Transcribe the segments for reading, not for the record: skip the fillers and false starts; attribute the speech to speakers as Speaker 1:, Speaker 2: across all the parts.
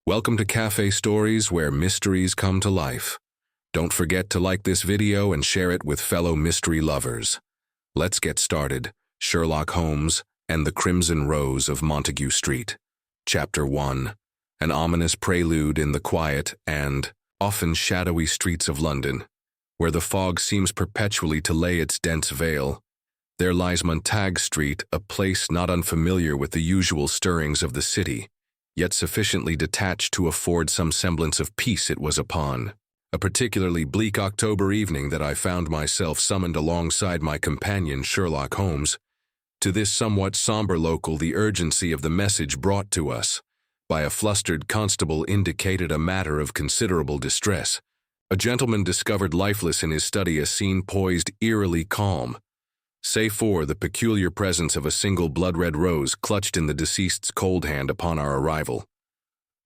Speaker 1: Welcome to Cafe Stories, where mysteries come to life. Don't forget to like this video and share it with fellow mystery lovers. Let's get started. Sherlock Holmes and the Crimson Rose of Montague Street. Chapter 1. An ominous prelude in the quiet and often shadowy streets of London, where the fog seems perpetually to lay its dense veil. There lies Montague Street, a place not unfamiliar with the usual stirrings of the city, yet sufficiently detached to afford some semblance of peace. It was upon a particularly bleak October evening that I found myself summoned alongside my companion Sherlock Holmes. To this somewhat somber local, the urgency of the message brought to us by a flustered constable indicated a matter of considerable distress. A gentleman discovered lifeless in his study, a scene poised eerily calm, save for the peculiar presence of a single blood-red rose clutched in the deceased's cold hand upon our arrival.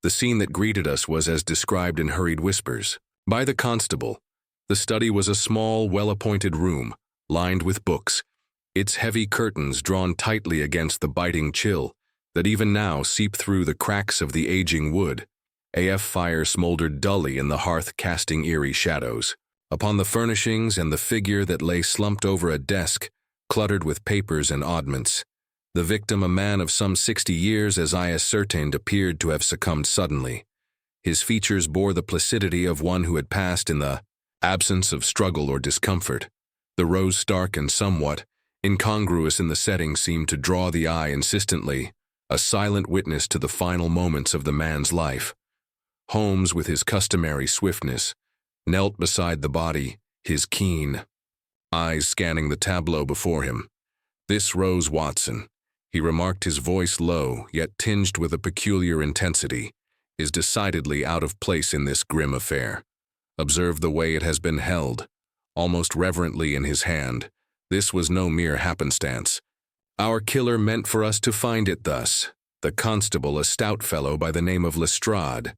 Speaker 1: The scene that greeted us was as described in hurried whispers by the constable. The study was a small, well-appointed room, lined with books, its heavy curtains drawn tightly against the biting chill that even now seeped through the cracks of the aging wood. A fire smoldered dully in the hearth, casting eerie shadows upon the furnishings and the figure that lay slumped over a desk, cluttered with papers and oddments. The victim, a man of some 60 years, as I ascertained, appeared to have succumbed suddenly. His features bore the placidity of one who had passed in the absence of struggle or discomfort. The rose, stark and somewhat incongruous in the setting, seemed to draw the eye insistently, a silent witness to the final moments of the man's life. Holmes, with his customary swiftness, knelt beside the body, his keen eyes scanning the tableau before him. "This Rose Watson," he remarked, his voice low, yet tinged with a peculiar intensity, "is decidedly out of place in this grim affair. Observe the way it has been held, almost reverently in his hand. This was no mere happenstance. Our killer meant for us to find it thus." The constable, a stout fellow by the name of Lestrade,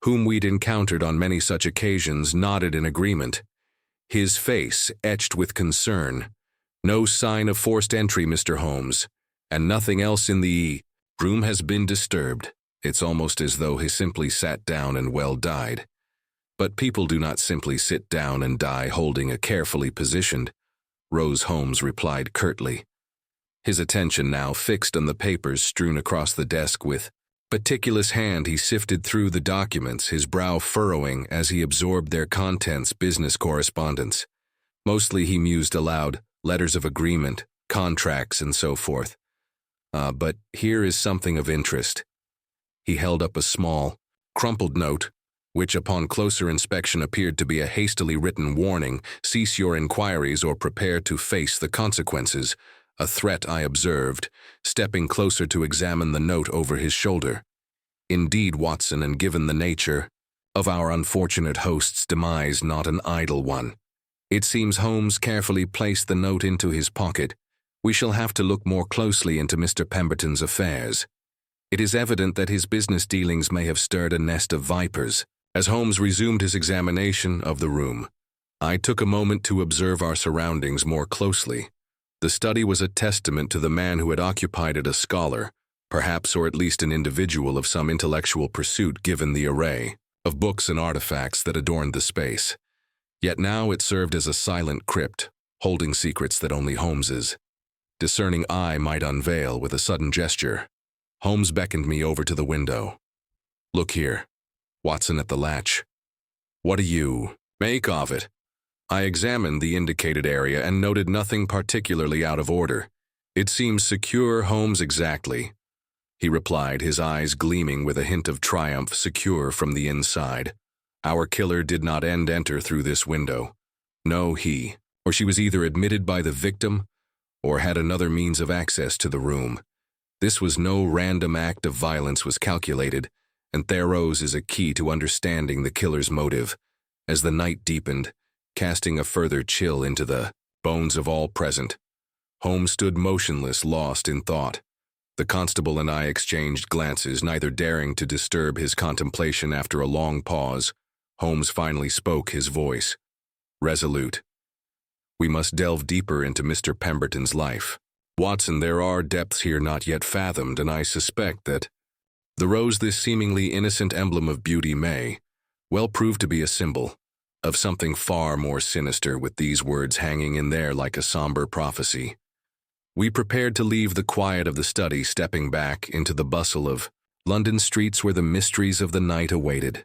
Speaker 1: whom we'd encountered on many such occasions, nodded in agreement, his face etched with concern. "No sign of forced entry, Mr. Holmes, and nothing else in the room has been disturbed. It's almost as though he simply sat down and well died. But people do not simply sit down and die holding a carefully positioned," Rose Holmes replied curtly, his attention now fixed on the papers strewn across the desk. With meticulous hand he sifted through the documents, his brow furrowing as he absorbed their contents. Business correspondence. Mostly, he mused aloud, letters of agreement, contracts, and so forth. But here is something of interest." He held up a small, crumpled note, which upon closer inspection appeared to be a hastily written warning: "Cease your inquiries or prepare to face the consequences." A threat, I observed, stepping closer to examine the note over his shoulder. "Indeed, Watson, and given the nature of our unfortunate host's demise, not an idle one." It seems Holmes carefully placed the note into his pocket. "We shall have to look more closely into Mr. Pemberton's affairs. It is evident that his business dealings may have stirred a nest of vipers." As Holmes resumed his examination of the room, I took a moment to observe our surroundings more closely. The study was a testament to the man who had occupied it, a scholar, perhaps, or at least an individual of some intellectual pursuit, given the array of books and artifacts that adorned the space. Yet now it served as a silent crypt, holding secrets that only Holmes's discerning eye might unveil. With a sudden gesture, Holmes beckoned me over to the window. "Look here, Watson, at the latch. What do you make of it?" I examined the indicated area and noted nothing particularly out of order. "It seems secure, Holmes." "Exactly," he replied, his eyes gleaming with a hint of triumph. "Secure from the inside. Our killer did not enter through this window. No, he or she was either admitted by the victim or had another means of access to the room. This was no random act of violence, was calculated, and Theros is a key to understanding the killer's motive." As the night deepened, casting a further chill into the bones of all present, Holmes stood motionless, lost in thought. The constable and I exchanged glances, neither daring to disturb his contemplation. After a long pause, Holmes finally spoke, his voice resolute. "We must delve deeper into Mr. Pemberton's life. Watson, there are depths here not yet fathomed, and I suspect that The rose, this seemingly innocent emblem of beauty, may well prove to be a symbol of something far more sinister, with these words hanging in there like a somber prophecy. We prepared to leave the quiet of the study, stepping back into the bustle of London streets where the mysteries of the night awaited.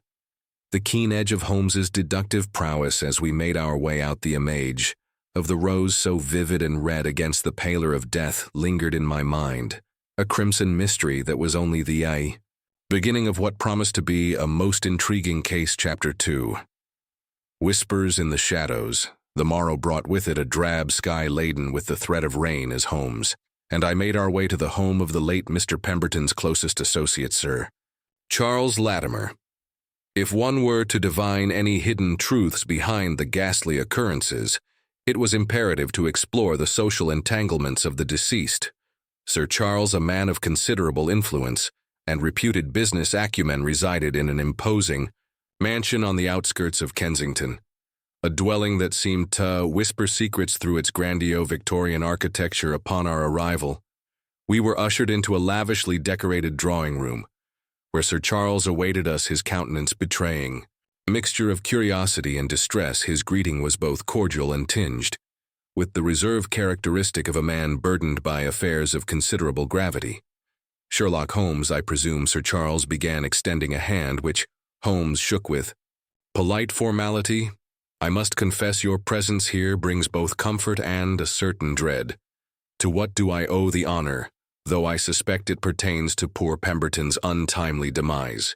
Speaker 1: The keen edge of Holmes's deductive prowess as we made our way out the image of the rose, so vivid and red against the pallor of death, lingered in my mind, a crimson mystery that was only the beginning of what promised to be a most intriguing case. Chapter 2. Whispers in the shadows. The morrow brought with it a drab sky laden with the threat of rain as Holmes and I made our way to the home of the late Mr. Pemberton's closest associate, Sir Charles Latimer. If one were to divine any hidden truths behind the ghastly occurrences, it was imperative to explore the social entanglements of the deceased. Sir Charles, a man of considerable influence and reputed business acumen, resided in an imposing mansion on the outskirts of Kensington, a dwelling that seemed to whisper secrets through its grandiose Victorian architecture. Upon our arrival, we were ushered into a lavishly decorated drawing room, where Sir Charles awaited us, his countenance betraying a mixture of curiosity and distress. His greeting was both cordial and tinged with the reserve characteristic of a man burdened by affairs of considerable gravity. Sherlock Holmes, I presume. Sir Charles began, extending a hand, which Holmes shook with polite formality. I must confess your presence here brings both comfort and a certain dread. To what do I owe the honor, though I suspect it pertains to poor Pemberton's untimely demise?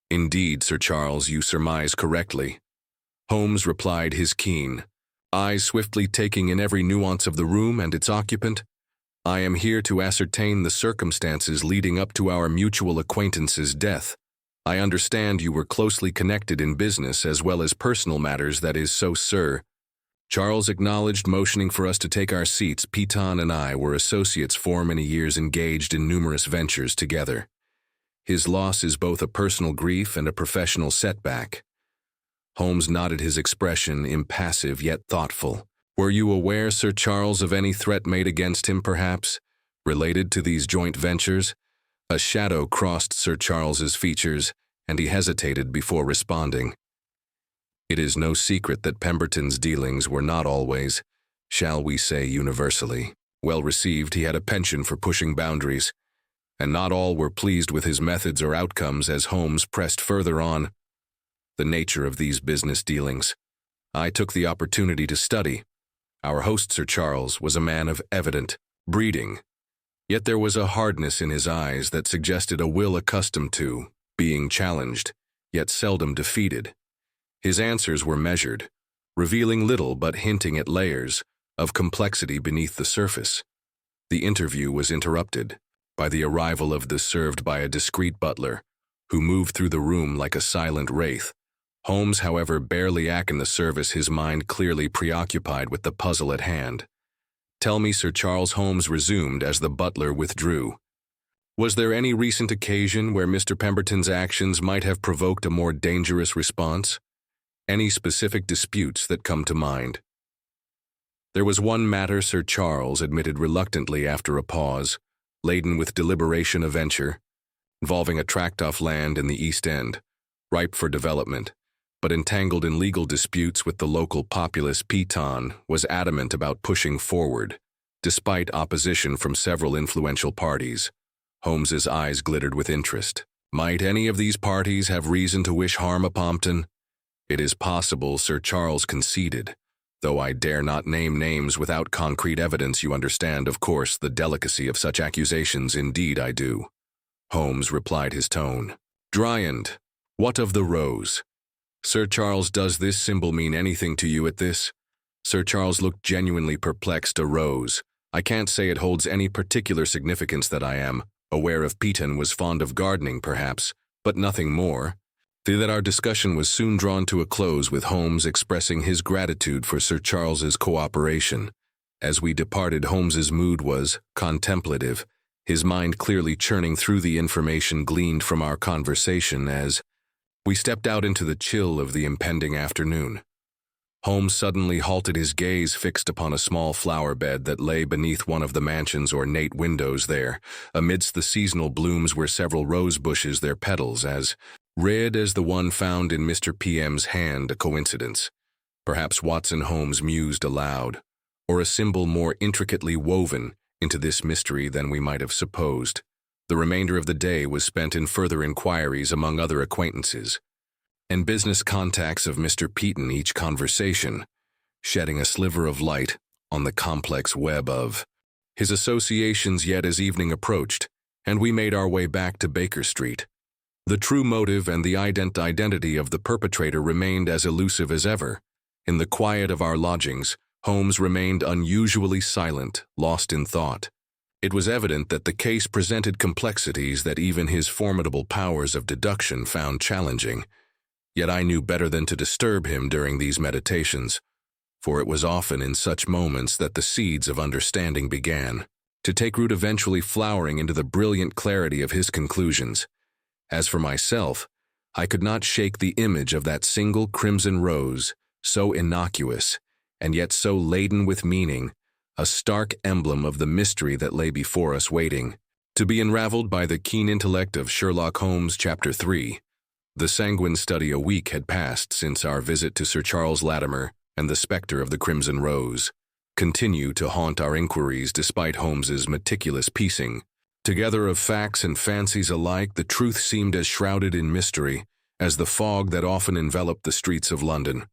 Speaker 1: Indeed, Sir Charles, you surmise correctly, Holmes replied, his keen eyes swiftly taking in every nuance of the room and its occupant. I am here to ascertain the circumstances leading up to our mutual acquaintance's death. I understand you were closely connected in business as well as personal matters. That is so, sir. Charles acknowledged, motioning for us to take our seats. Peton and I were associates for many years, engaged in numerous ventures together. His loss is both a personal grief and a professional setback. Holmes nodded, his expression impassive yet thoughtful. Were you aware, Sir Charles, of any threat made against him, perhaps, related to these joint ventures? A shadow crossed Sir Charles's features, and he hesitated before responding. It is no secret that Pemberton's dealings were not always, shall we say universally, well received. He had a penchant for pushing boundaries, and not all were pleased with his methods or outcomes. As Holmes pressed further on the nature of these business dealings, I took the opportunity to study. Our host, Sir Charles, was a man of evident breeding, yet there was a hardness in his eyes that suggested a will accustomed to being challenged, yet seldom defeated. His answers were measured, revealing little but hinting at layers of complexity beneath the surface. The interview was interrupted by the arrival of the served by a discreet butler, who moved through the room like a silent wraith. Holmes, however, barely act in the service, his mind clearly preoccupied with the puzzle at hand. Tell me, Sir Charles, Holmes resumed as the butler withdrew. Was there any recent occasion where Mr. Pemberton's actions might have provoked a more dangerous response? Any specific disputes that come to mind? There was one matter, Sir Charles admitted reluctantly after a pause, laden with deliberation, a venture involving a tract of land in the East End, ripe for development, but entangled in legal disputes with the local populace. Peton was adamant about pushing forward, despite opposition from several influential parties. Holmes's eyes glittered with interest. Might any of these parties have reason to wish harm upon Pompton? It is possible, Sir Charles conceded, though I dare not name names without concrete evidence. You understand, of course, the delicacy of such accusations. Indeed I do, Holmes replied, his tone drydened. What of the rose? Sir Charles, does this symbol mean anything to you at this? Sir Charles looked genuinely perplexed. A rose. I can't say it holds any particular significance that I am aware of. Peton was fond of gardening, perhaps, but nothing more. That our discussion was soon drawn to a close, with Holmes expressing his gratitude for Sir Charles's cooperation. As we departed, Holmes's mood was contemplative, his mind clearly churning through the information gleaned from our conversation as we stepped out into the chill of the impending afternoon. Holmes suddenly halted, his gaze fixed upon a small flower bed that lay beneath one of the mansion's ornate windows there. Amidst the seasonal blooms were several rose bushes, their petals as red as the one found in Mr. PM's hand. A coincidence? Perhaps Watson Holmes mused aloud, or a symbol more intricately woven into this mystery than we might have supposed. The remainder of the day was spent in further inquiries among other acquaintances and business contacts of Mr. Peaton, each conversation shedding a sliver of light on the complex web of his associations. Yet as evening approached, and we made our way back to Baker Street, the true motive and the identity of the perpetrator remained as elusive as ever. In the quiet of our lodgings, Holmes remained unusually silent, lost in thought. It was evident that the case presented complexities that even his formidable powers of deduction found challenging. Yet I knew better than to disturb him during these meditations, for it was often in such moments that the seeds of understanding began to take root, eventually flowering into the brilliant clarity of his conclusions. As for myself, I could not shake the image of that single crimson rose, so innocuous, and yet so laden with meaning, a stark emblem of the mystery that lay before us, waiting to be unraveled by the keen intellect of Sherlock Holmes. Chapter 3. The sanguine study. A week had passed since our visit to Sir Charles Latimer, and the spectre of the Crimson Rose continued to haunt our inquiries despite Holmes's meticulous piecing together of facts and fancies alike. The truth seemed as shrouded in mystery as the fog that often enveloped the streets of London.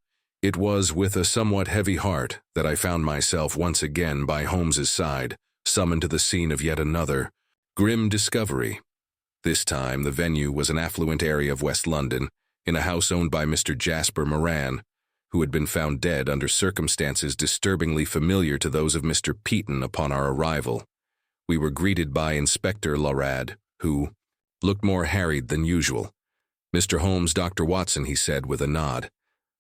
Speaker 1: It was with a somewhat heavy heart that I found myself once again by Holmes's side, summoned to the scene of yet another grim discovery. This time, the venue was an affluent area of West London, in a house owned by Mr. Jasper Moran, who had been found dead under circumstances disturbingly familiar to those of Mr. Peaton. Upon our arrival, we were greeted by Inspector Larrad, who looked more harried than usual. "Mr. Holmes, Dr. Watson," he said with a nod.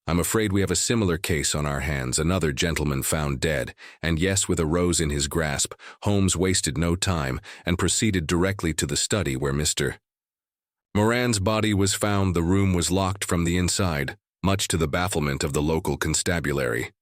Speaker 1: "I'm afraid we have a similar case on our hands, another gentleman found dead," and yes, with a rose in his grasp, Holmes wasted no time and proceeded directly to the study where Mr. Moran's body was found. The room was locked from the inside, much to the bafflement of the local constabulary.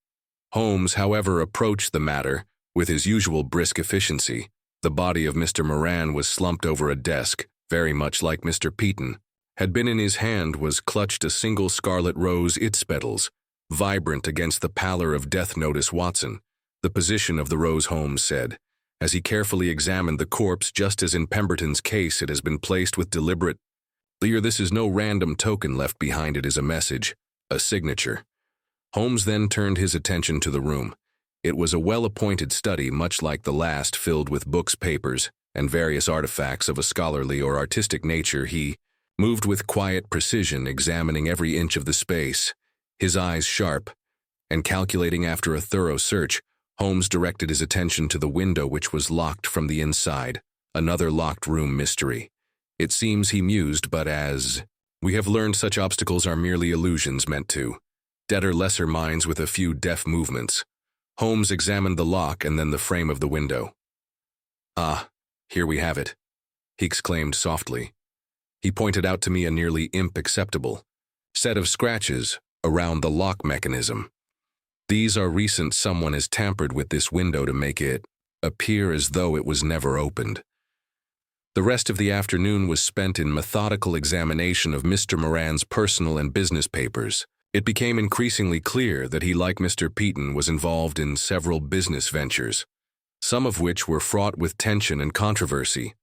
Speaker 1: Holmes, however, approached the matter with his usual brisk efficiency. The body of Mr. Moran was slumped over a desk, very much like Mr. Peaton had been. In his hand was clutched a single scarlet rose, its petals vibrant against the pallor of death. "Notice, Watson, the position of the rose," Holmes said, as he carefully examined the corpse. "Just as in Pemberton's case, it has been placed with deliberate care. This is no random token left behind. It is a message, a signature." Holmes then turned his attention to the room. It was a well-appointed study, much like the last, filled with books, papers, and various artifacts of a scholarly or artistic nature. He moved with quiet precision, examining every inch of the space, his eyes sharp and calculating. After a thorough search, Holmes directed his attention to the window, which was locked from the inside. Another locked room mystery. It seems, he mused, but as we have learned, such obstacles are merely illusions meant to deader lesser minds with a few deft movements. Holmes examined the lock and then the frame of the window. "Ah, here we have it," he exclaimed softly. He pointed out to me a nearly imperceptible set of scratches around the lock mechanism. "These are recent. Someone has tampered with this window to make it appear as though it was never opened." The rest of the afternoon was spent in methodical examination of Mr. Moran's personal and business papers. It became increasingly clear that he, like Mr. Peaton, was involved in several business ventures, some of which were fraught with tension and controversy.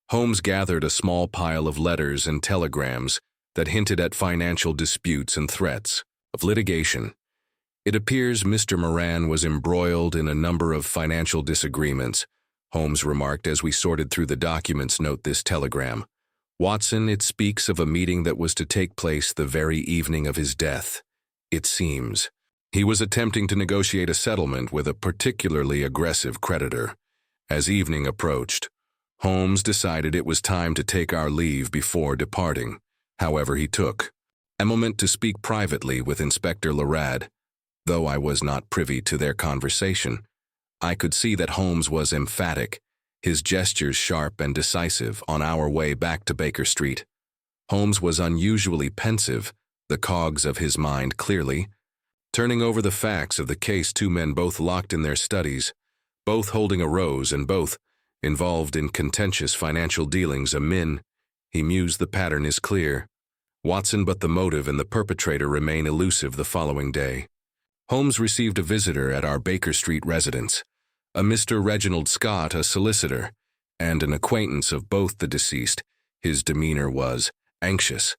Speaker 1: Holmes gathered a small pile of letters and telegrams that hinted at financial disputes and threats of litigation. "It appears Mr. Moran was embroiled in a number of financial disagreements," Holmes remarked as we sorted through the documents. "Note this telegram, Watson. It speaks of a meeting that was to take place the very evening of his death. It seems he was attempting to negotiate a settlement with a particularly aggressive creditor. As evening approached, Holmes decided it was time to take our leave before departing. However, he took a moment to speak privately with Inspector Larrad. Though I was not privy to their conversation, I could see that Holmes was emphatic, his gestures sharp and decisive. On our way back to Baker Street, Holmes was unusually pensive, the cogs of his mind clearly Turning over the facts of the case, two men both locked in their studies, both holding a rose and both involved in contentious financial dealings. He mused, the pattern is clear. Watson, but the motive and the perpetrator remain elusive. The following day, Holmes received a visitor at our Baker Street residence, a Mr. Reginald Scott, a solicitor, and an acquaintance of both the deceased. His demeanor was anxious,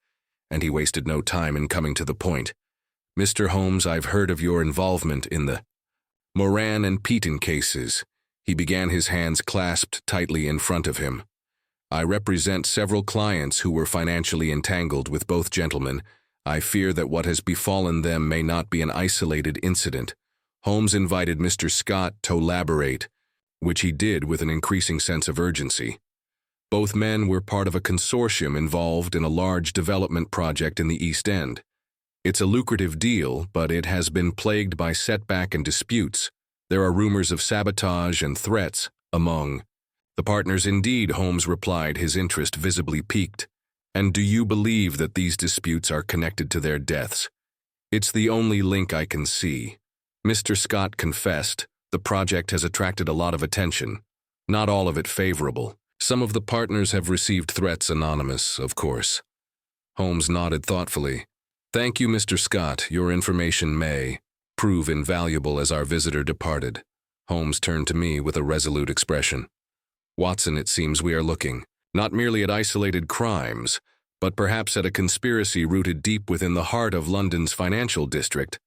Speaker 1: and he wasted no time in coming to the point. "Mr. Holmes, I've heard of your involvement in the Moran and Peaton cases." He began, his hands clasped tightly in front of him. "I represent several clients who were financially entangled with both gentlemen. I fear that what has befallen them may not be an isolated incident." Holmes invited Mr. Scott to elaborate, which he did with an increasing sense of urgency. Both men were part of a consortium involved in a large development project in the East End. It's a lucrative deal, but it has been plagued by setback and disputes. There are rumors of sabotage and threats among the partners. "Indeed," Holmes replied, his interest visibly piqued. "And do you believe that these disputes are connected to their deaths?" "It's the only link I can see." Mr. Scott confessed, "The project has attracted a lot of attention, not all of it favorable. Some of the partners have received threats, anonymous, of course." Holmes nodded thoughtfully. "Thank you, Mr. Scott. Your information may prove invaluable." As our visitor departed, Holmes turned to me with a resolute expression. "Watson, it seems we are looking not merely at isolated crimes, but perhaps at a conspiracy rooted deep within the heart of London's financial district."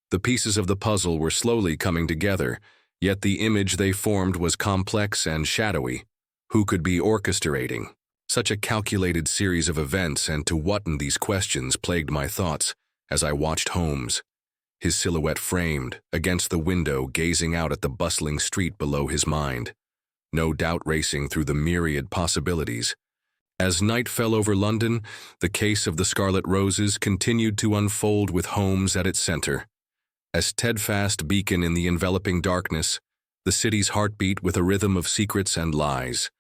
Speaker 1: The pieces of the puzzle were slowly coming together, yet the image they formed was complex and shadowy. Who could be orchestrating such a calculated series of events, and to what? And these questions plagued my thoughts as I watched Holmes, his silhouette framed against the window, gazing out at the bustling street below, his mind no doubt racing through the myriad possibilities. As night fell over London, the case of the Scarlet Roses continued to unfold with Holmes at its center. A steadfast beacon in the enveloping darkness, the city's heartbeat with a rhythm of secrets and lies.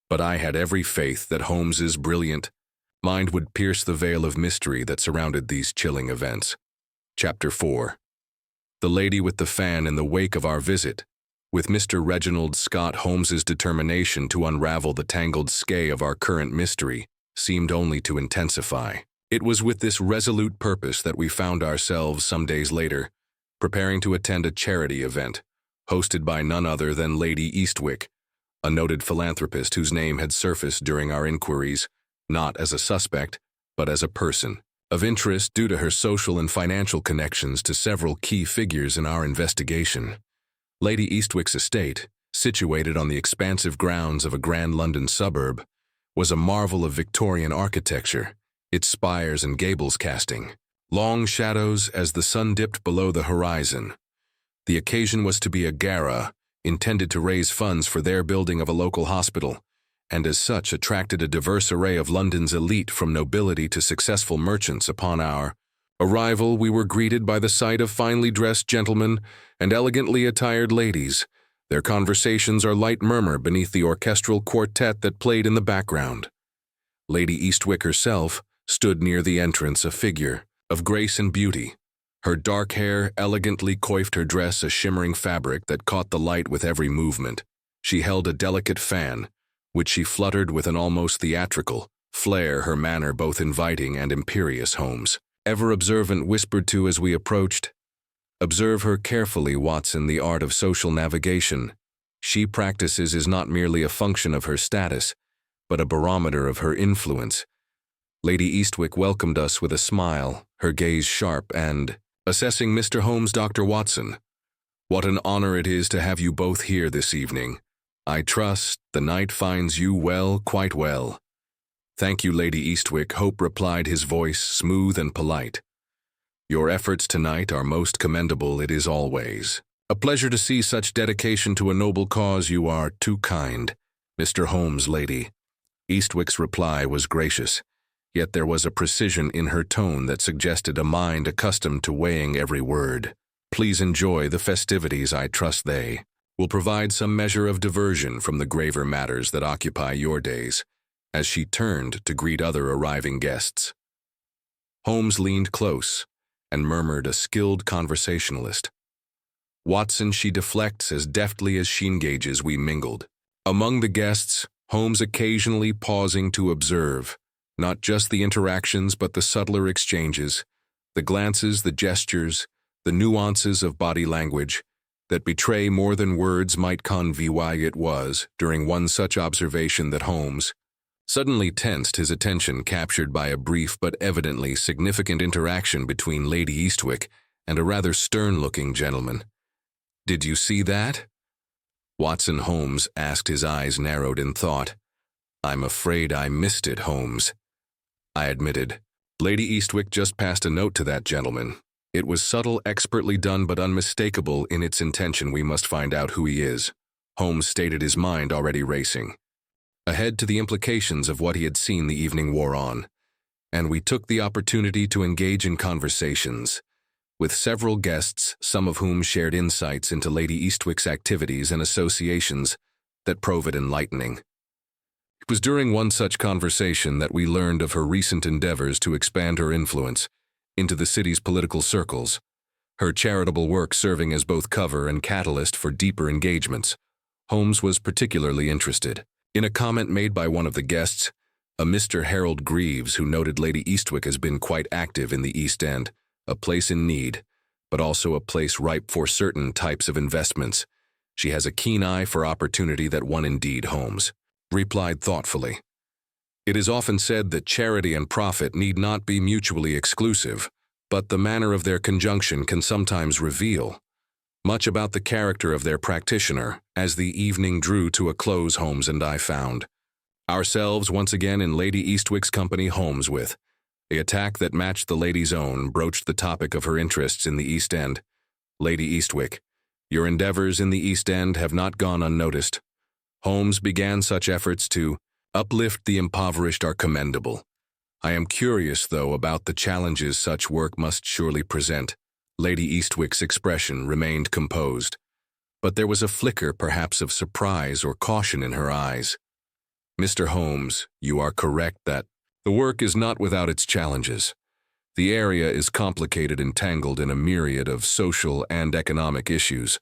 Speaker 1: But I had every faith that Holmes's brilliant mind would pierce the veil of mystery that surrounded these chilling events. Chapter 4. The Lady with the Fan. In the wake of our visit, with Mr. Reginald Scott, Holmes's determination to unravel the tangled skein of our current mystery seemed only to intensify. It was with this resolute purpose that we found ourselves some days later, preparing to attend a charity event, hosted by none other than Lady Eastwick, a noted philanthropist whose name had surfaced during our inquiries, not as a suspect, but as a person of interest due to her social and financial connections to several key figures in our investigation. Lady Eastwick's estate, situated on the expansive grounds of a grand London suburb, was a marvel of Victorian architecture, its spires and gables casting long shadows as the sun dipped below the horizon. The occasion was to be a gala intended to raise funds for their building of a local hospital, and as such attracted a diverse array of London's elite, from nobility to successful merchants. Upon our arrival, we were greeted by the sight of finely dressed gentlemen and elegantly attired ladies, their conversations a light murmur beneath the orchestral quartet that played in the background. Lady Eastwick herself stood near the entrance, a figure of grace and beauty. Her dark hair elegantly coiffed her dress, a shimmering fabric that caught the light with every movement. She held a delicate fan, which she fluttered with an almost theatrical flair, her manner both inviting and imperious. Holmes, ever observant, whispered to as we approached, "Observe her carefully, Watson. The art of social navigation she practices is not merely a function of her status, but a barometer of her influence." Lady Eastwick welcomed us with a smile, her gaze sharp and assessing. "Mr. Holmes, Dr. Watson, what an honor it is to have you both here this evening. I trust the night finds you well, quite well." "Thank you, Lady Eastwick," Hope replied, his voice smooth and polite. "Your efforts tonight are most commendable. It is always a pleasure to see such dedication to a noble cause. You are too kind, Mr. Holmes." Lady Eastwick's reply was gracious, yet there was a precision in her tone that suggested a mind accustomed to weighing every word. "Please enjoy the festivities. I trust they will provide some measure of diversion from the graver matters that occupy your days," as she turned to greet other arriving guests. Holmes leaned close, and murmured a skilled conversationalist. Watson, she deflects as deftly as she engages, we mingled. Among the guests, Holmes occasionally pausing to observe, not just the interactions but the subtler exchanges, the glances, the gestures, the nuances of body language that betray more than words might convey. Why it was, during one such observation, that Holmes suddenly tensed, his attention captured by a brief but evidently significant interaction between Lady Eastwick and a rather stern-looking gentleman. "Did you see that?" Watson, Holmes asked, his eyes narrowed in thought. "I'm afraid I missed it, Holmes," I admitted. "Lady Eastwick just passed a note to that gentleman. It was subtle, expertly done, but unmistakable in its intention. We must find out who he is." Holmes stated, his mind already racing ahead to the implications of what he had seen the evening wore on, and we took the opportunity to engage in conversations with several guests, some of whom shared insights into Lady Eastwick's activities and associations that proved enlightening. It was during one such conversation that we learned of her recent endeavors to expand her influence into the city's political circles, her charitable work serving as both cover and catalyst for deeper engagements. Holmes was particularly interested in a comment made by one of the guests, a Mr. Harold Greaves, who noted Lady Eastwick has been quite active in the East End, a place in need, but also a place ripe for certain types of investments. "She has a keen eye for opportunity, that one indeed," Holmes replied thoughtfully. "It is often said that charity and profit need not be mutually exclusive, but the manner of their conjunction can sometimes reveal much about the character of their practitioner." As the evening drew to a close, Holmes and I found ourselves once again in Lady Eastwick's company. Holmes, with an attack that matched the lady's own, broached the topic of her interests in the East End. "Lady Eastwick, your endeavors in the East End have not gone unnoticed." Holmes began. "Such efforts to uplift the impoverished are commendable. I am curious, though, about the challenges such work must surely present." Lady Eastwick's expression remained composed, but there was a flicker perhaps of surprise or caution in her eyes. "Mr. Holmes, you are correct that the work is not without its challenges. The area is complicated and tangled in a myriad of social and economic issues,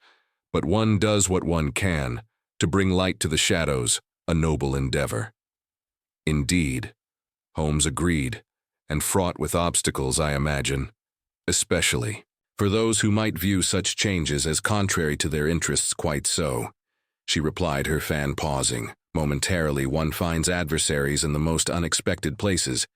Speaker 1: but one does what one can to bring light to the shadows, a noble endeavor." "Indeed," Holmes agreed, "and fraught with obstacles, I imagine, especially for those who might view such changes as contrary to their interests." "Quite so," she replied, her fan pausing. "Momentarily one finds adversaries in the most unexpected places,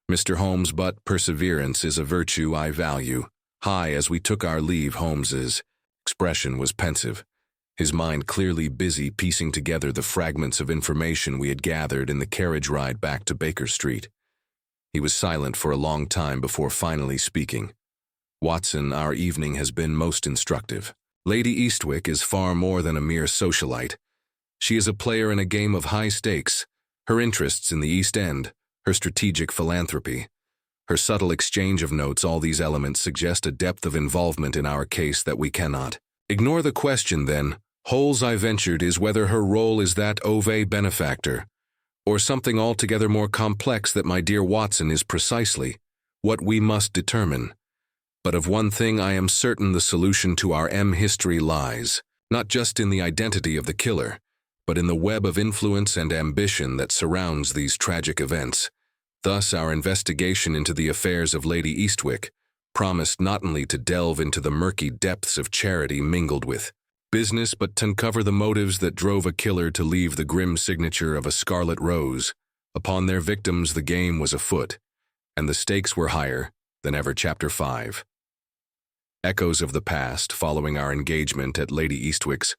Speaker 1: Mr. Holmes, but perseverance is a virtue I value high." As we took our leave, Holmes's expression was pensive, his mind clearly busy piecing together the fragments of information we had gathered in the carriage ride back to Baker Street. He was silent for a long time before finally speaking. "Watson, our evening has been most instructive. Lady Eastwick is far more than a mere socialite. She is a player in a game of high stakes. Her interests in the East End, her strategic philanthropy, her subtle exchange of notes, all these elements suggest a depth of involvement in our case that we cannot ignore. The question, then, Holmes, I ventured, is whether her role is that of a benefactor, or something altogether more complex. That, my dear Watson, is precisely what we must determine. But of one thing I am certain: the solution to our history lies not just in the identity of the killer, but in the web of influence and ambition that surrounds these tragic events. Thus, our investigation into the affairs of Lady Eastwick promised not only to delve into the murky depths of charity mingled with business, but to uncover the motives that drove a killer to leave the grim signature of a scarlet rose upon their victims. The game was afoot, and the stakes were higher than ever. Chapter 5. Echoes of the past following our engagement at Lady Eastwick's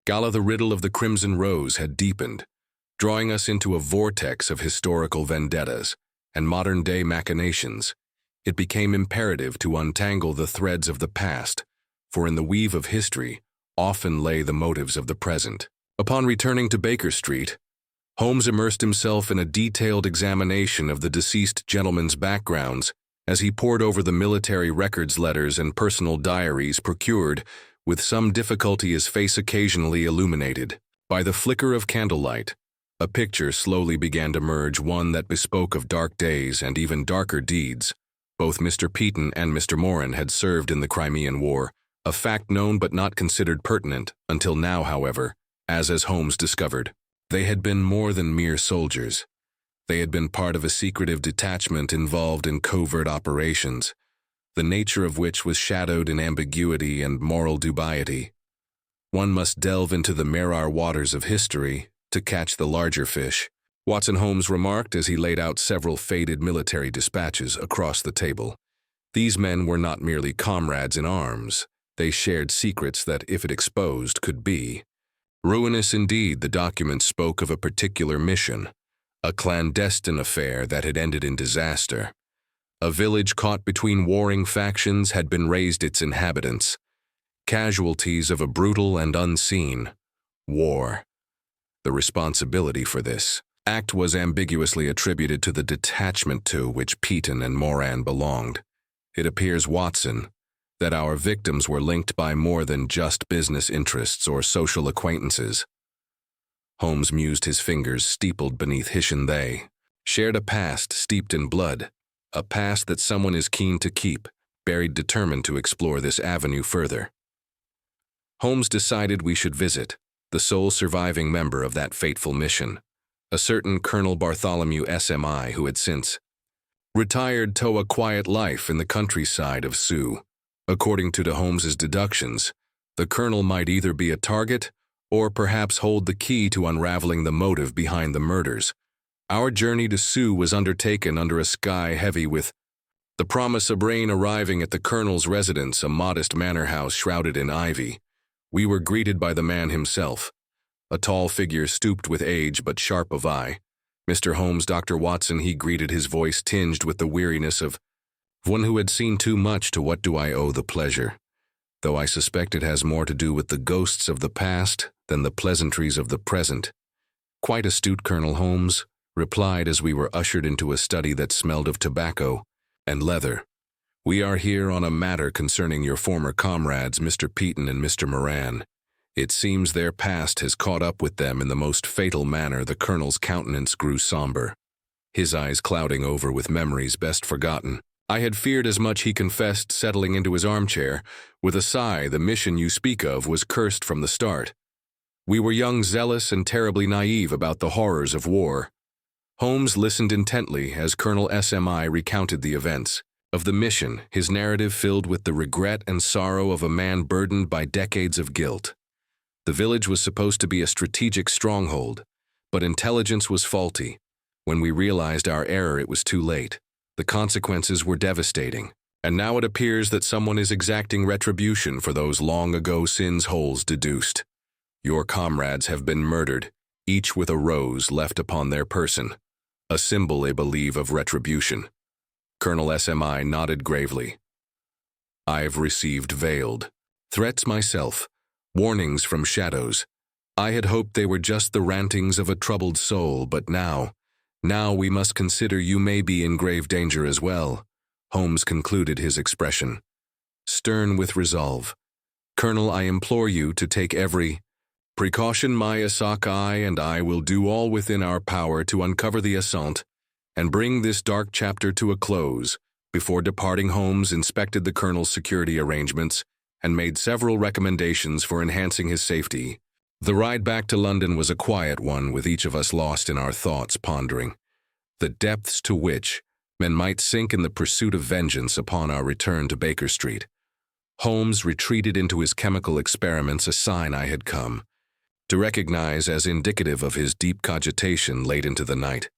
Speaker 1: gala. The riddle of the Crimson Rose had deepened, drawing us into a vortex of historical vendettas and modern-day machinations. It became imperative to untangle the threads of the past, for in the weave of history often lay the motives of the present. Upon returning to Baker Street, Holmes immersed himself in a detailed examination of the deceased gentleman's backgrounds as he pored over the military records, letters, and personal diaries procured with some difficulty, his face occasionally illuminated by the flicker of candlelight. A picture slowly began to merge, one that bespoke of dark days and even darker deeds. Both Mr. Peaton and Mr. Moran had served in the Crimean War, a fact known but not considered pertinent until now, however, as Holmes discovered. They had been more than mere soldiers. They had been part of a secretive detachment involved in covert operations, the nature of which was shadowed in ambiguity and moral dubiety. One must delve into the mirror waters of history to catch the larger fish, Watson Holmes remarked as he laid out several faded military dispatches across the table. These men were not merely comrades in arms. They shared secrets that, if it exposed, could be ruinous indeed. The documents spoke of a particular mission, a clandestine affair that had ended in disaster. A village caught between warring factions had been razed its inhabitants, casualties of a brutal and unseen war. The responsibility for this act was ambiguously attributed to the detachment to which Peaton and Moran belonged. It appears, Watson, that our victims were linked by more than just business interests or social acquaintances. Holmes mused, his fingers steepled beneath Hishin. They shared a past steeped in blood, a past that someone is keen to keep, buried, determined to explore this avenue further. Holmes decided we should visit the sole surviving member of that fateful mission, a certain Colonel Bartholomew SMI, who had since retired to a quiet life in the countryside of Sioux. According to Holmes's deductions, the colonel might either be a target or perhaps hold the key to unraveling the motive behind the murders. Our journey to Sioux was undertaken under a sky heavy with the promise of rain. Arriving at the colonel's residence, a modest manor house shrouded in ivy, we were greeted by the man himself, a tall figure stooped with age but sharp of eye. Mr. Holmes, Dr. Watson, he greeted, his voice tinged with the weariness of one who had seen too much. To what do I owe the pleasure? Though I suspect it has more to do with the ghosts of the past than the pleasantries of the present. Quite astute, Colonel Holmes replied as we were ushered into a study that smelled of tobacco and leather. We are here on a matter concerning your former comrades, Mr. Peaton and Mr. Moran. It seems their past has caught up with them in the most fatal manner. The colonel's countenance grew somber, his eyes clouding over with memories best forgotten. I had feared as much, he confessed, settling into his armchair. With a sigh, the mission you speak of was cursed from the start. We were young, zealous, and terribly naive about the horrors of war. Holmes listened intently as Colonel SMI recounted the events of the mission, his narrative filled with the regret and sorrow of a man burdened by decades of guilt. The village was supposed to be a strategic stronghold, but intelligence was faulty. When we realized our error, it was too late. The consequences were devastating, and now it appears that someone is exacting retribution for those long-ago sins. Holmes deduced. Your comrades have been murdered, each with a rose left upon their person, a symbol, they believe, of retribution. Colonel SMI nodded gravely. I've received veiled threats myself, warnings from shadows. I had hoped they were just the rantings of a troubled soul, but now we must consider you may be in grave danger as well. Holmes concluded, his expression stern with resolve. Colonel, I implore you to take every precaution. My Asakai and I will do all within our power to uncover the assault and bring this dark chapter to a close. Before departing, Holmes inspected the colonel's security arrangements and made several recommendations for enhancing his safety. The ride back to London was a quiet one, with each of us lost in our thoughts, pondering the depths to which men might sink in the pursuit of vengeance upon our return to Baker Street. Holmes retreated into his chemical experiments, a sign I had come to recognize as indicative of his deep cogitation late into the night.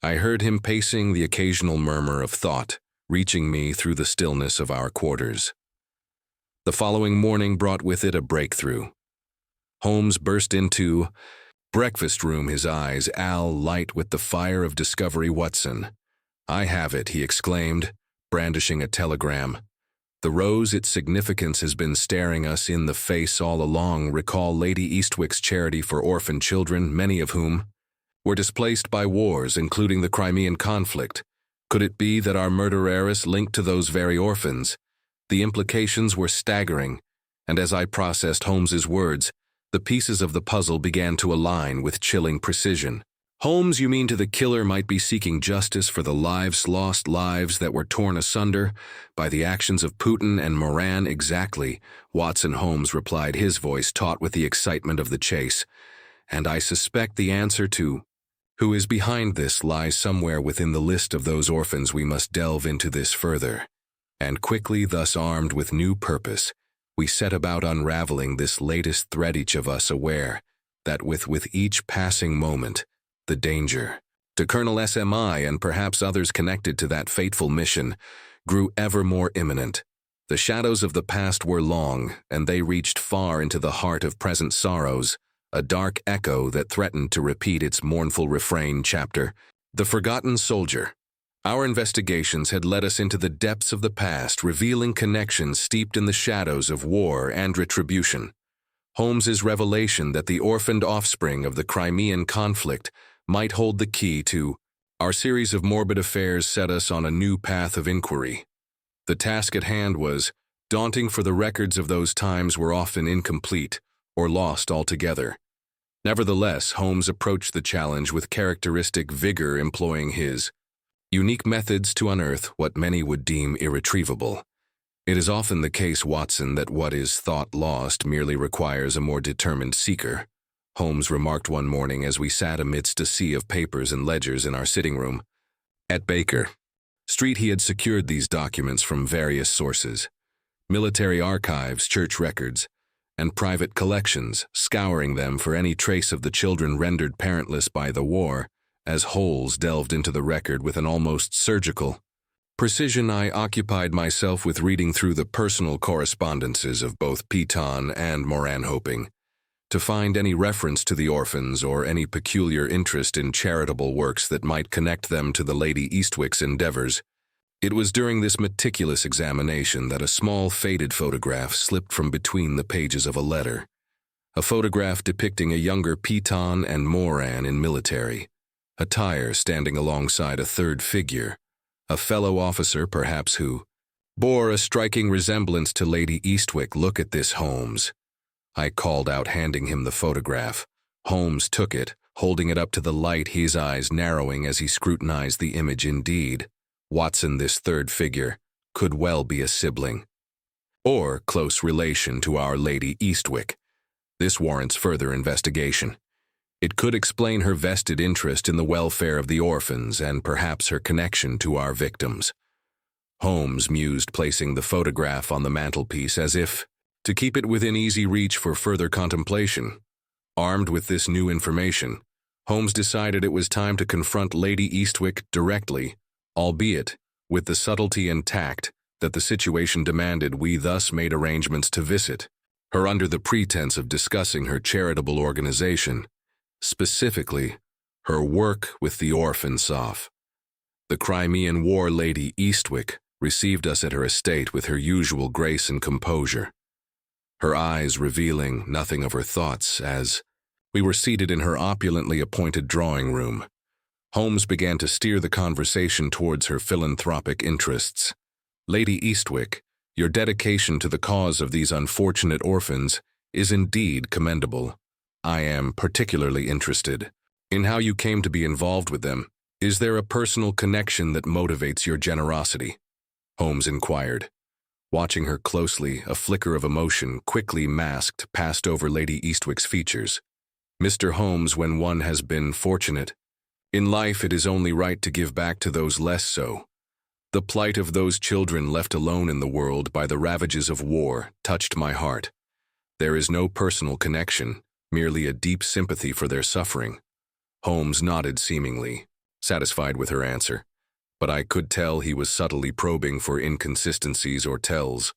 Speaker 1: I heard him pacing, the occasional murmur of thought reaching me through the stillness of our quarters. The following morning brought with it a breakthrough. Holmes burst into breakfast room, his eyes alight with the fire of discovery. Watson, I have it, he exclaimed, brandishing a telegram. The rose, its significance has been staring us in the face all along. Recall Lady Eastwick's charity for orphan children, many of whom were displaced by wars, including the Crimean conflict. Could it be that our murder heiress linked to those very orphans? The implications were staggering, and as I processed Holmes's words, the pieces of the puzzle began to align with chilling precision. Holmes, you mean the killer might be seeking justice for the lost lives that were torn asunder by the actions of Putin and Moran? Exactly, Watson Holmes replied, his voice taut with the excitement of the chase. And I suspect the answer to who is behind this lies somewhere within the list of those orphans. We must delve into this further. And quickly, thus armed with new purpose, we set about unraveling this latest thread, each of us aware that with each passing moment, the danger to Colonel SMI and perhaps others connected to that fateful mission grew ever more imminent. The shadows of the past were long, and they reached far into the heart of present sorrows, a dark echo that threatened to repeat its mournful refrain. Chapter: The Forgotten Soldier. Our investigations had led us into the depths of the past, revealing connections steeped in the shadows of war and retribution. Holmes's revelation that the orphaned offspring of the Crimean conflict might hold the key to our series of morbid affairs set us on a new path of inquiry. The task at hand was daunting, for the records of those times were often incomplete or lost altogether. Nevertheless, Holmes approached the challenge with characteristic vigor, employing his unique methods to unearth what many would deem irretrievable. It is often the case, Watson, that what is thought lost merely requires a more determined seeker, Holmes remarked one morning as we sat amidst a sea of papers and ledgers in our sitting room. At Baker Street, he had secured these documents from various sources: military archives, church records, and private collections, scouring them for any trace of the children rendered parentless by the war. As Holmes delved into the record with an almost surgical precision, I occupied myself with reading through the personal correspondences of both Piton and Moran, hoping to find any reference to the orphans or any peculiar interest in charitable works that might connect them to the Lady Eastwick's endeavors. It was during this meticulous examination that a small faded photograph slipped from between the pages of a letter. A photograph depicting a younger Piton and Moran in military attire, standing alongside a third figure, a fellow officer perhaps, who bore a striking resemblance to Lady Eastwick. Look at this, Holmes, I called out, handing him the photograph. Holmes took it, holding it up to the light, his eyes narrowing as he scrutinized the image. Indeed, Watson, this third figure could well be a sibling or close relation to our Lady Eastwick. This warrants further investigation. It could explain her vested interest in the welfare of the orphans and perhaps her connection to our victims. Holmes mused, placing the photograph on the mantelpiece as if to keep it within easy reach for further contemplation. Armed with this new information, Holmes decided it was time to confront Lady Eastwick directly, albeit with the subtlety and tact that the situation demanded. We thus made arrangements to visit her under the pretense of discussing her charitable organization, specifically her work with the orphan SOF. The Crimean War Lady Eastwick received us at her estate with her usual grace and composure, her eyes revealing nothing of her thoughts. As we were seated in her opulently appointed drawing room, Holmes began to steer the conversation towards her philanthropic interests. Lady Eastwick, your dedication to the cause of these unfortunate orphans is indeed commendable. I am particularly interested in how you came to be involved with them. Is there a personal connection that motivates your generosity? Holmes inquired. Watching her closely, a flicker of emotion, quickly masked, passed over Lady Eastwick's features. Mr. Holmes, when one has been fortunate in life, it is only right to give back to those less so. The plight of those children left alone in the world by the ravages of war touched my heart. There is no personal connection, merely a deep sympathy for their suffering. Holmes nodded, seemingly satisfied with her answer, but I could tell he was subtly probing for inconsistencies or tells,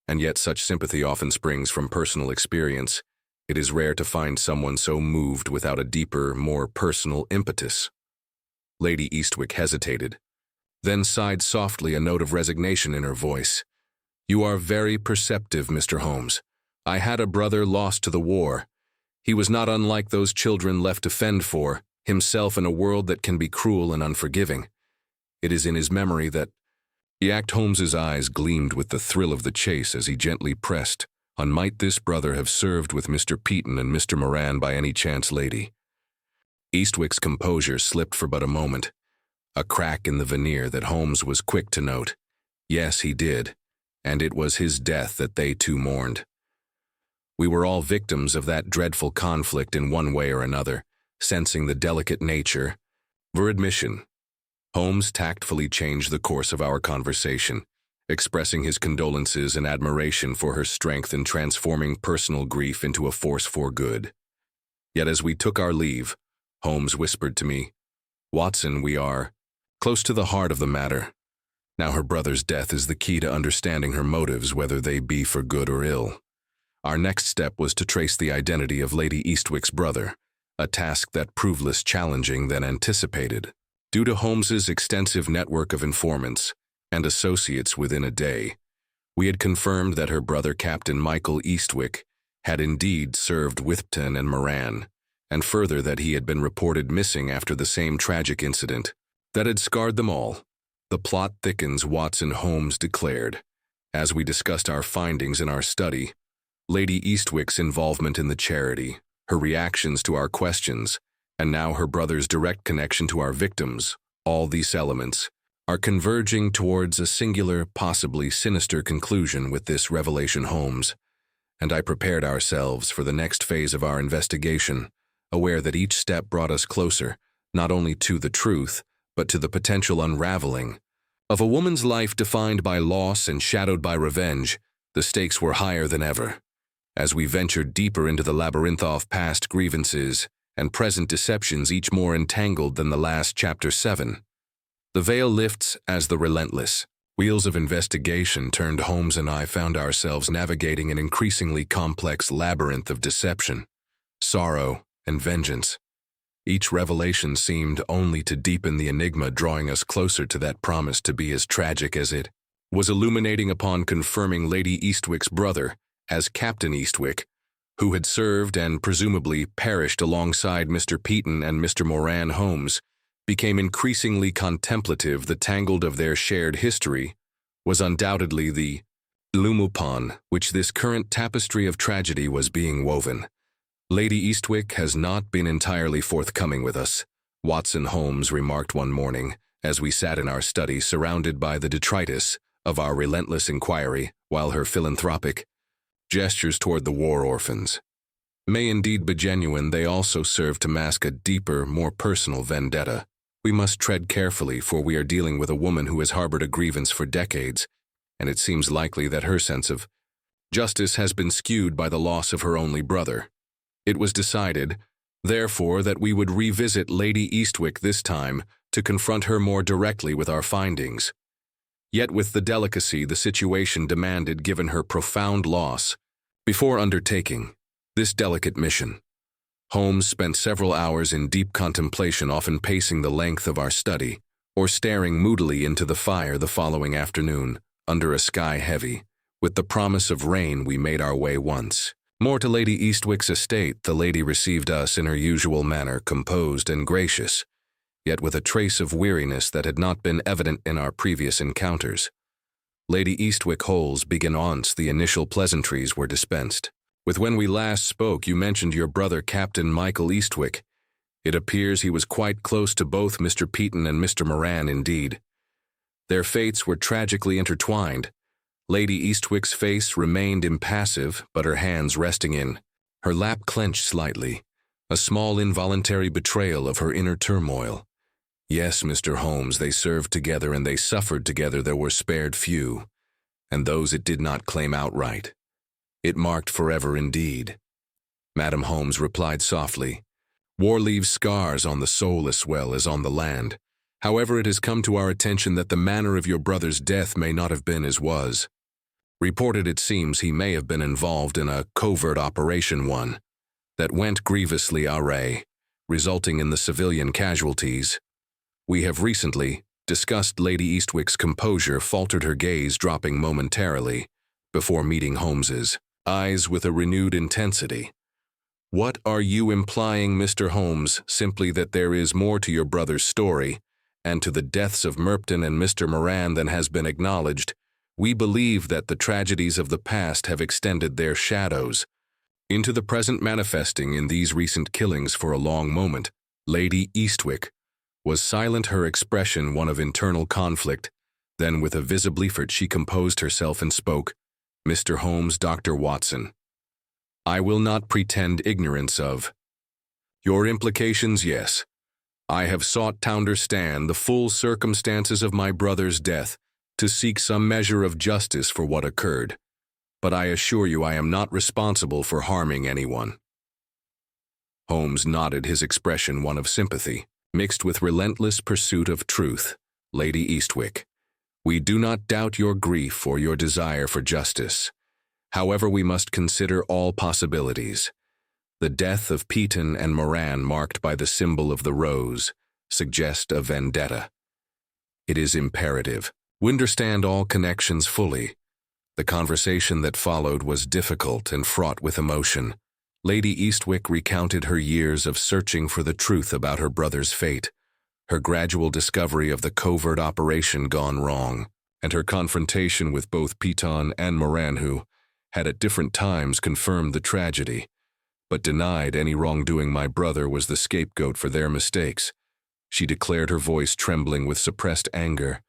Speaker 1: and yet such sympathy often springs from personal experience. It is rare to find someone so moved without a deeper, more personal impetus. Lady Eastwick hesitated, then sighed softly, a note of resignation in her voice. You are very perceptive, Mr. Holmes. I had a brother lost to the war. He was not unlike those children left to fend for himself in a world that can be cruel and unforgiving. It is in his memory that Holmes's eyes gleamed with the thrill of the chase as he gently pressed on, might this brother have served with Mr. Peaton and Mr. Moran by any chance, Lady Eastwick's composure slipped for but a moment, a crack in the veneer that Holmes was quick to note. Yes, he did, and it was his death that they too mourned. We were all victims of that dreadful conflict in one way or another, sensing the delicate nature. For admission, Holmes tactfully changed the course of our conversation, expressing his condolences and admiration for her strength in transforming personal grief into a force for good. Yet as we took our leave, Holmes whispered to me, "Watson, we are close to the heart of the matter. Now her brother's death is the key to understanding her motives, whether they be for good or ill." Our next step was to trace the identity of Lady Eastwick's brother, a task that proved less challenging than anticipated. Due to Holmes's extensive network of informants and associates within a day, we had confirmed that her brother Captain Michael Eastwick had indeed served Withton and Moran, and further that he had been reported missing after the same tragic incident that had scarred them all. "The plot thickens," Watson Holmes declared, as we discussed our findings in our study. Lady Eastwick's involvement in the charity, her reactions to our questions, and now her brother's direct connection to our victims, all these elements are converging towards a singular, possibly sinister conclusion with this revelation, Holmes, and I prepared ourselves for the next phase of our investigation, aware that each step brought us closer, not only to the truth, but to the potential unraveling of a woman's life defined by loss and shadowed by revenge. The stakes were higher than ever. As we ventured deeper into the labyrinth of past grievances and present deceptions, each more entangled than the last chapter 7. The veil lifts as the relentless wheels of investigation turned. Holmes and I found ourselves navigating an increasingly complex labyrinth of deception, sorrow, and vengeance. Each revelation seemed only to deepen the enigma, drawing us closer to that promise to be as tragic as it was illuminating. Upon confirming Lady Eastwick's brother as Captain Eastwick, who had served and presumably perished alongside Mr. Peaton and Mr. Moran, Holmes became increasingly contemplative. The tangled of their shared history was undoubtedly the loom upon which this current tapestry of tragedy was being woven. "Lady Eastwick has not been entirely forthcoming with us," Watson Holmes remarked one morning as we sat in our study surrounded by the detritus of our relentless inquiry, while her philanthropic gestures toward the war orphans may indeed be genuine, they also serve to mask a deeper, more personal vendetta. We must tread carefully, for we are dealing with a woman who has harbored a grievance for decades, and it seems likely that her sense of justice has been skewed by the loss of her only brother. It was decided, therefore, that we would revisit Lady Eastwick this time to confront her more directly with our findings. Yet with the delicacy the situation demanded given her profound loss. Before undertaking this delicate mission, Holmes spent several hours in deep contemplation, often pacing the length of our study, or staring moodily into the fire. The following afternoon, under a sky heavy with the promise of rain, we made our way once more to Lady Eastwick's estate. The lady received us in her usual manner, composed and gracious, yet with a trace of weariness that had not been evident in our previous encounters. Lady Eastwick Holmes began once the initial pleasantries were dispensed with. "When we last spoke, you mentioned your brother Captain Michael Eastwick. It appears he was quite close to both Mr. Peaton and Mr. Moran indeed. Their fates were tragically intertwined." Lady Eastwick's face remained impassive, but her hands resting in her lap clenched slightly, a small involuntary betrayal of her inner turmoil. "Yes, Mr. Holmes, they served together and they suffered together. There were spared few, and those it did not claim outright. It marked forever indeed." Madam Holmes replied softly, "War leaves scars on the soul as well as on the land. However, it has come to our attention that the manner of your brother's death may not have been as was reported. It seems he may have been involved in a covert operation, one that went grievously awry, resulting in the civilian casualties. We have recently discussed." Lady Eastwick's composure faltered, her gaze dropping momentarily before meeting Holmes's eyes with a renewed intensity. "What are you implying, Mr. Holmes? Simply that there is more to your brother's story and to the deaths of Merpton and Mr. Moran than has been acknowledged. We believe that the tragedies of the past have extended their shadows into the present, manifesting in these recent killings. For a long moment, Lady Eastwick was silent, her expression one of internal conflict. Then, with a visible effort, she composed herself and spoke. "Mr. Holmes, Dr. Watson, I will not pretend ignorance of your implications, yes. I have sought to understand the full circumstances of my brother's death, to seek some measure of justice for what occurred. But I assure you I am not responsible for harming anyone." Holmes nodded, his expression one of sympathy, mixed with relentless pursuit of truth. "Lady Eastwick, we do not doubt your grief or your desire for justice. However, we must consider all possibilities. The death of Peaton and Moran, marked by the symbol of the rose, suggest a vendetta. It is imperative we understand all connections fully." The conversation that followed was difficult and fraught with emotion. Lady Eastwick recounted her years of searching for the truth about her brother's fate, her gradual discovery of the covert operation gone wrong, and her confrontation with both Peaton and Moran, who had at different times confirmed the tragedy, but denied any wrongdoing. "My brother was the scapegoat for their mistakes," she declared, her voice trembling with suppressed anger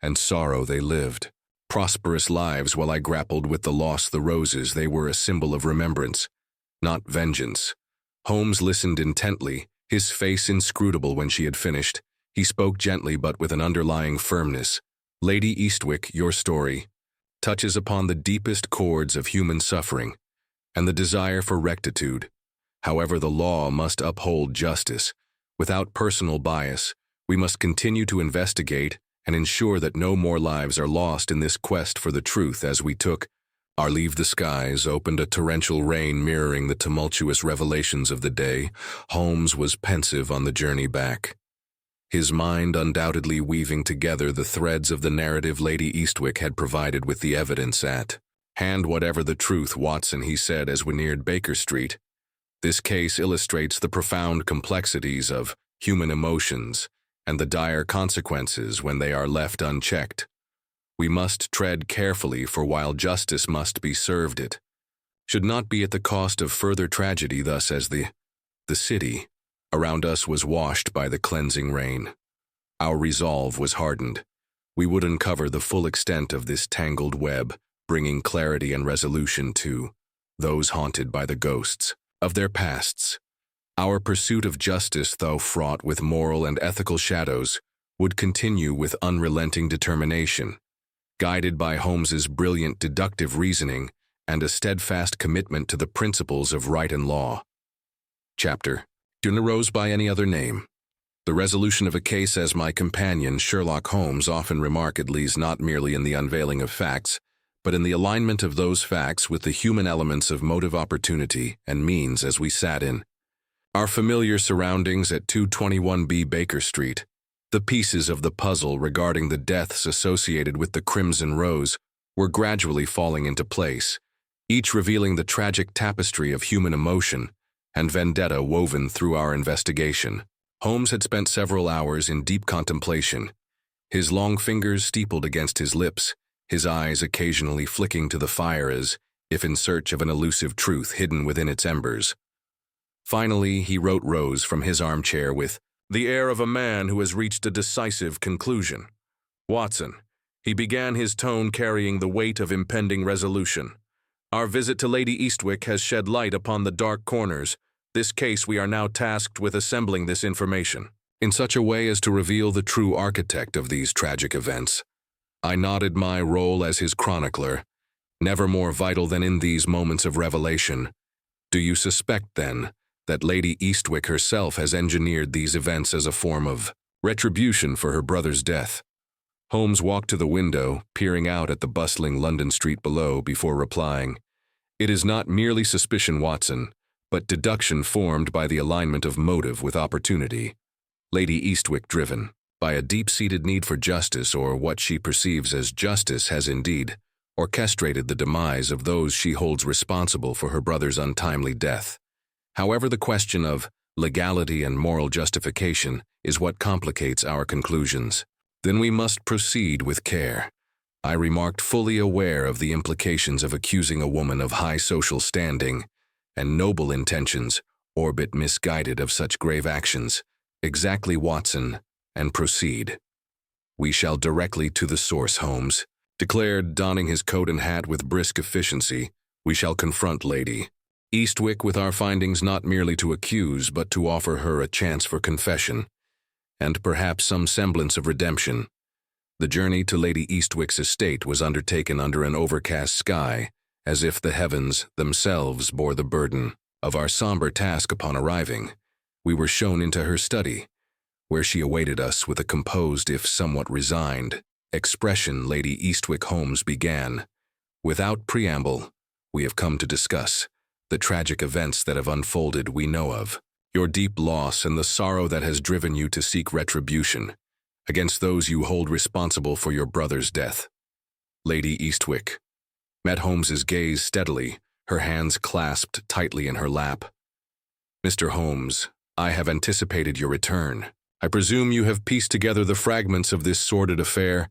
Speaker 1: and sorrow. "They lived prosperous lives while I grappled with the loss. The roses, they were a symbol of remembrance, not vengeance." Holmes listened intently, his face inscrutable. When she had finished, he spoke gently but with an underlying firmness. "Lady Eastwick, your story touches upon the deepest chords of human suffering and the desire for rectitude. However, the law must uphold justice. Without personal bias, we must continue to investigate and ensure that no more lives are lost in this quest for the truth. As we took our leave, the skies opened a torrential rain mirroring the tumultuous revelations of the day. Holmes was pensive on the journey back, his mind undoubtedly weaving together the threads of the narrative Lady Eastwick had provided with the evidence at hand. "Whatever the truth, Watson," he said as we neared Baker Street, "this case illustrates the profound complexities of human emotions and the dire consequences when they are left unchecked. We must tread carefully, for while justice must be served, it should not be at the cost of further tragedy." Thus, as the city around us was washed by the cleansing rain, our resolve was hardened. We would uncover the full extent of this tangled web, bringing clarity and resolution to those haunted by the ghosts of their pasts. Our pursuit of justice, though fraught with moral and ethical shadows, would continue with unrelenting determination, guided by Holmes's brilliant deductive reasoning and a steadfast commitment to the principles of right and law. Chapter: Rose by any other name. The resolution of a case, as my companion Sherlock Holmes often remarked, lies not merely in the unveiling of facts, but in the alignment of those facts with the human elements of motive, opportunity, and means. As we sat in our familiar surroundings at 221B Baker Street, the pieces of the puzzle regarding the deaths associated with the Crimson Rose were gradually falling into place, each revealing the tragic tapestry of human emotion and vendetta woven through our investigation. Holmes had spent several hours in deep contemplation, his long fingers steepled against his lips, his eyes occasionally flicking to the fire as if in search of an elusive truth hidden within its embers. Finally, he wrote Rose from his armchair with the air of a man who has reached a decisive conclusion. "Watson," he began, his tone carrying the weight of impending resolution, "our visit to Lady Eastwick has shed light upon the dark corners. This case, we are now tasked with assembling this information in such a way as to reveal the true architect of these tragic events." I nodded, my role as his chronicler never more vital than in these moments of revelation. "Do you suspect, then, that Lady Eastwick herself has engineered these events as a form of retribution for her brother's death?" Holmes walked to the window, peering out at the bustling London street below, before replying, "It is not merely suspicion, Watson, but deduction formed by the alignment of motive with opportunity. Lady Eastwick, driven by a deep-seated need for justice, or what she perceives as justice, has indeed orchestrated the demise of those she holds responsible for her brother's untimely death. However, the question of legality and moral justification is what complicates our conclusions. Then we must proceed with care," I remarked, fully aware of the implications of accusing a woman of high social standing and noble intentions, orbit misguided, of such grave actions. Exactly, Watson, and proceed. We shall directly to the source, Holmes declared, donning his coat and hat with brisk efficiency. We shall confront Lady Eastwick with our findings, not merely to accuse, but to offer her a chance for confession, and perhaps some semblance of redemption. The journey to Lady Eastwick's estate was undertaken under an overcast sky, as if the heavens themselves bore the burden of our somber task. Upon arriving, we were shown into her study, where she awaited us with a composed, if somewhat resigned, expression. Lady Eastwick, Holmes began. Without preamble, we have come to discuss the tragic events that have unfolded. We know of your deep loss and the sorrow that has driven you to seek retribution against those you hold responsible for your brother's death. Lady Eastwick met Holmes's gaze steadily, her hands clasped tightly in her lap. Mr. Holmes, I have anticipated your return. I presume you have pieced together the fragments of this sordid affair.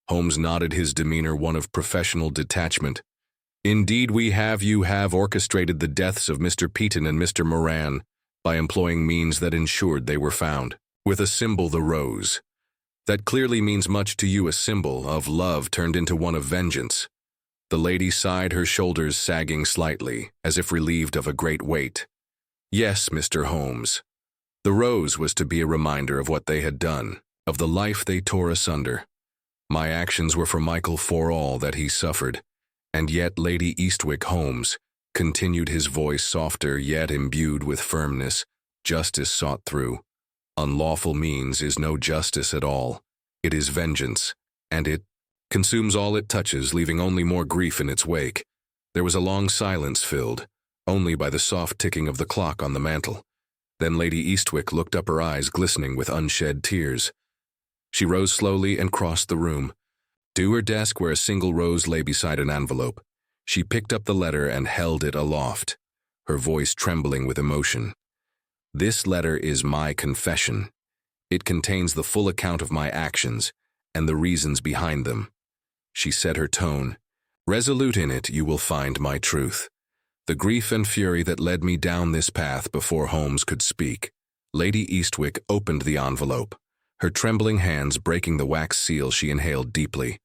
Speaker 1: Holmes nodded, his demeanor one of professional detachment. Indeed we have. You have orchestrated the deaths of Mr. Peaton and Mr. Moran by employing means that ensured they were found. With a symbol, the rose. That clearly means much to you, a symbol of love turned into one of vengeance. The lady sighed, her shoulders sagging slightly, as if relieved of a great weight. Yes, Mr. Holmes. The rose was to be a reminder of what they had done, of the life they tore asunder. My actions were for Michael, for all that he suffered. And yet, Lady Eastwick, Holmes, continued, his voice softer yet imbued with firmness, justice sought through unlawful means is no justice at all. It is vengeance, and it consumes all it touches, leaving only more grief in its wake. There was a long silence, filled only by the soft ticking of the clock on the mantel. Then Lady Eastwick looked up, her eyes glistening with unshed tears. She rose slowly and crossed the room to her desk, where a single rose lay beside an envelope. She picked up the letter and held it aloft, her voice trembling with emotion. This letter is my confession. It contains the full account of my actions and the reasons behind them. She said, her tone resolute. In it you will find my truth, the grief and fury that led me down this path. Before Holmes could speak, Lady Eastwick opened the envelope, her trembling hands breaking the wax seal. She inhaled deeply.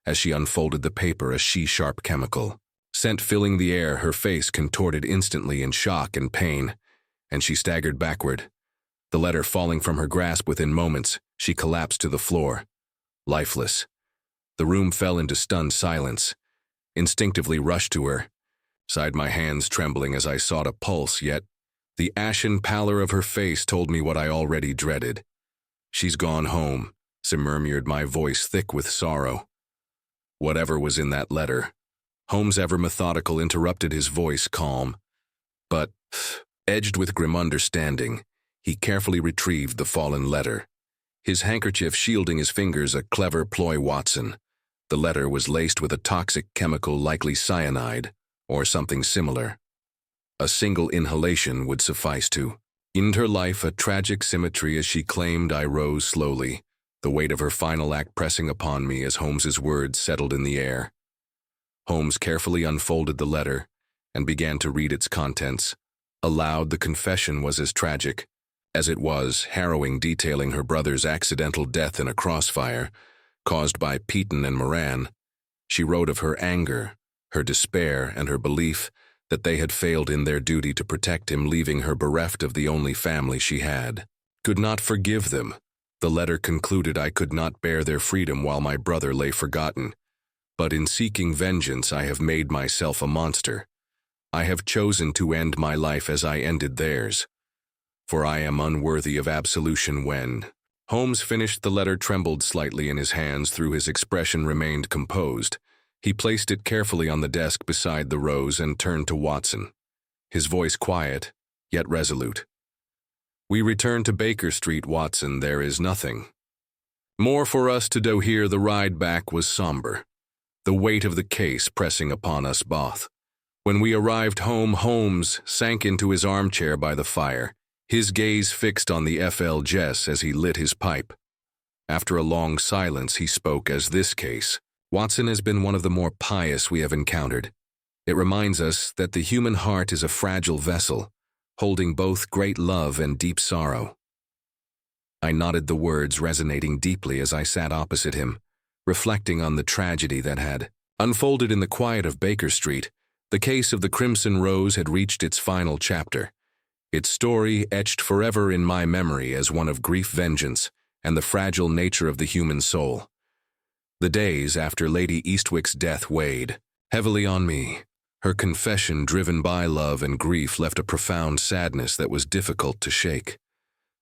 Speaker 1: As she unfolded the paper, a she-sharp chemical scent filling the air. Her face contorted instantly in shock and pain, and she staggered backward. The letter falling from her grasp within moments, she collapsed to the floor, lifeless. The room fell into stunned silence. Instinctively rushed to her, sighed, my hands trembling as I sought a pulse, yet the ashen pallor of her face told me what I already dreaded. She's gone home, murmured, my voice thick with sorrow. Whatever was in that letter, Holmes, ever methodical, interrupted, his voice calm, but edged with grim understanding. He carefully retrieved the fallen letter, his handkerchief shielding his fingers, a clever ploy, Watson. The letter was laced with a toxic chemical, likely cyanide, or something similar. A single inhalation would suffice to end her life, a tragic symmetry as she claimed. I rose slowly, the weight of her final act pressing upon me as Holmes's words settled in the air. Holmes carefully unfolded the letter and began to read its contents. Aloud, the confession was as tragic as it was harrowing, detailing her brother's accidental death in a crossfire caused by Peaton and Moran. She wrote of her anger, her despair, and her belief that they had failed in their duty to protect him, leaving her bereft of the only family she had. Could not forgive them. The letter concluded, I could not bear their freedom while my brother lay forgotten. But in seeking vengeance, I have made myself a monster. I have chosen to end my life as I ended theirs, for I am unworthy of absolution. When Holmes finished the letter, trembled slightly in his hands, though his expression remained composed. He placed it carefully on the desk beside the rose and turned to Watson, his voice quiet, yet resolute. We return to Baker Street, Watson. There is nothing more for us to do here. The ride back was somber, the weight of the case pressing upon us both. When we arrived home, Holmes sank into his armchair by the fire, his gaze fixed on the FL as he lit his pipe. After a long silence, he spoke. As this case, Watson, has been one of the more pious we have encountered. It reminds us that the human heart is a fragile vessel, holding both great love and deep sorrow. I nodded, the words resonating deeply as I sat opposite him, reflecting on the tragedy that had unfolded in the quiet of Baker Street. The case of the Crimson Rose had reached its final chapter, its story etched forever in my memory as one of grief, vengeance, and the fragile nature of the human soul. The days after Lady Eastwick's death weighed heavily on me. Her confession, driven by love and grief, left a profound sadness that was difficult to shake.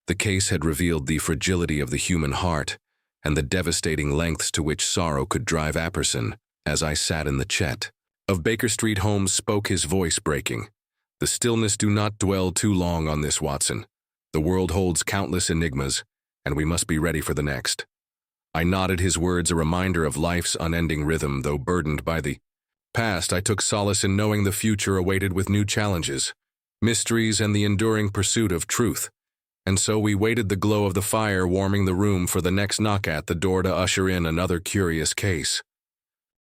Speaker 1: The case had revealed the fragility of the human heart and the devastating lengths to which sorrow could drive a person. As I sat in the chet of Baker Street, Holmes spoke, his voice breaking. "The stillness, do not dwell too long on this, Watson. The world holds countless enigmas, and we must be ready for the next." I nodded, his words a reminder of life's unending rhythm. Though burdened by the past, I took solace in knowing the future awaited with new challenges, mysteries, and the enduring pursuit of truth. And so we waited, the glow of the fire warming the room, for the next knock at the door to usher in another curious case.